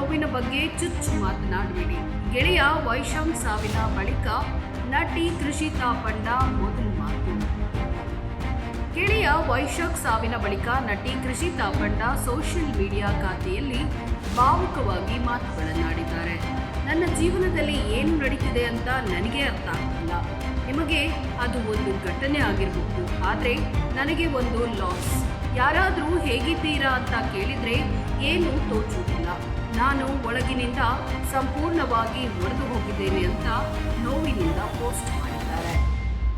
ನೋವಿನ ಬಗ್ಗೆ ಚುಚ್ಚು ಮಾತನಾಡಬೇಡಿ. ಗೆಳೆಯ ವೈಶಾಖ್ ಸಾವಿನ ಬಳಿಕ ನಟಿ ಕೃಷಿತಾ ಪಂಡ ಮೊದಲು ಮಾತು. ಗೆಳೆಯ ವೈಶಾಖ್ ಸಾವಿನ ಬಳಿಕ ನಟಿ ಕೃಷಿತಾ ಪಂಡ ಸೋಷಿಯಲ್ ಮೀಡಿಯಾ ಖಾತೆಯಲ್ಲಿ ಭಾವುಕವಾಗಿ ಮಾತುಗಳನ್ನಾಡಿದ್ದಾರೆ. ನನ್ನ ಜೀವನದಲ್ಲಿ ಏನು ನಡೀತಿದೆ ಅಂತ ನನಗೆ ಅರ್ಥ ಆಗ್ತಿಲ್ಲ. ನಿಮಗೆ ಅದು ಒಂದು ಘಟನೆ ಆಗಿರಬಹುದು, ಆದರೆ ನನಗೆ ಒಂದು ಲಾಸ್. ಯಾರಾದರೂ ಹೇಗಿದ್ದೀರಾ ಅಂತ ಕೇಳಿದರೆ ಏನೂ ತೋಚುವುದಿಲ್ಲ. ನಾನು ಒಳಗಿನಿಂದ ಸಂಪೂರ್ಣವಾಗಿ ಒಡೆದು ಹೋಗಿದ್ದೇನೆ ಅಂತ ನೋವಿನಿಂದ ಪೋಸ್ಟ್ ಮಾಡಿದ್ದಾರೆ.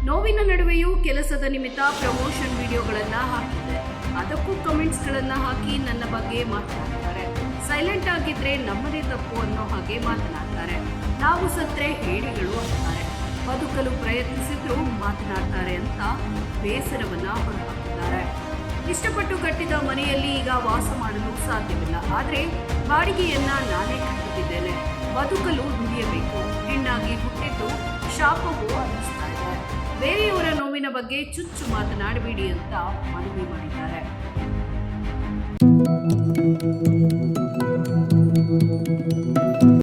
ನೋವಿನ ನಡುವೆಯೂ ಕೆಲಸದ ನಿಮಿತ್ತ ಪ್ರಮೋಷನ್ ವಿಡಿಯೋಗಳನ್ನು ಹಾಕಿದೆ. ಅದಕ್ಕೂ ಕಮೆಂಟ್ಸ್ಗಳನ್ನು ಹಾಕಿ ನನ್ನ ಬಗ್ಗೆ ಮಾತನಾಡ್ತಾರೆ. ಸೈಲೆಂಟ್ ಆಗಿದ್ರೆ ನಮ್ಮದೇ ತಪ್ಪು ಅನ್ನೋ ಹಾಗೆ ಮಾತನಾಡ್ತಾರೆ. ನಾವು ಸತ್ರೆ ಹೇಡಿಗಳು ಅಂತಾರೆ. ಬದುಕಲು ಪ್ರಯತ್ನಿಸಿದ್ರು ಮಾತನಾಡ್ತಾರೆ ಅಂತ ಬೇಸರವನ್ನ ಹೊರಹಾಕಿದ್ದಾರೆ. ಇಷ್ಟಪಟ್ಟು ಕಟ್ಟಿದ ಮನೆಯಲ್ಲಿ ಈಗ ವಾಸ ಮಾಡಲು ಸಾಧ್ಯವಿಲ್ಲ, ಆದರೆ ಬಾಡಿಗೆಯನ್ನ ನಾನೇ ಕಟ್ಟುತ್ತಿದ್ದೇನೆ. ಬದುಕಲು ದುಡಿಯಬೇಕು. ಹೆಣ್ಣಾಗಿ ಹುಟ್ಟಿದ್ದು ಶಾಪವೂ ಅನ್ನಿಸ್ತಾ ಇದೆ. ಬೇರೆಯವರ ನೋವಿನ ಬಗ್ಗೆ ಚುಚ್ಚು ಮಾತನಾಡಬೇಡಿ ಅಂತ ಮನವಿ ಮಾಡಿದ್ದಾರೆ.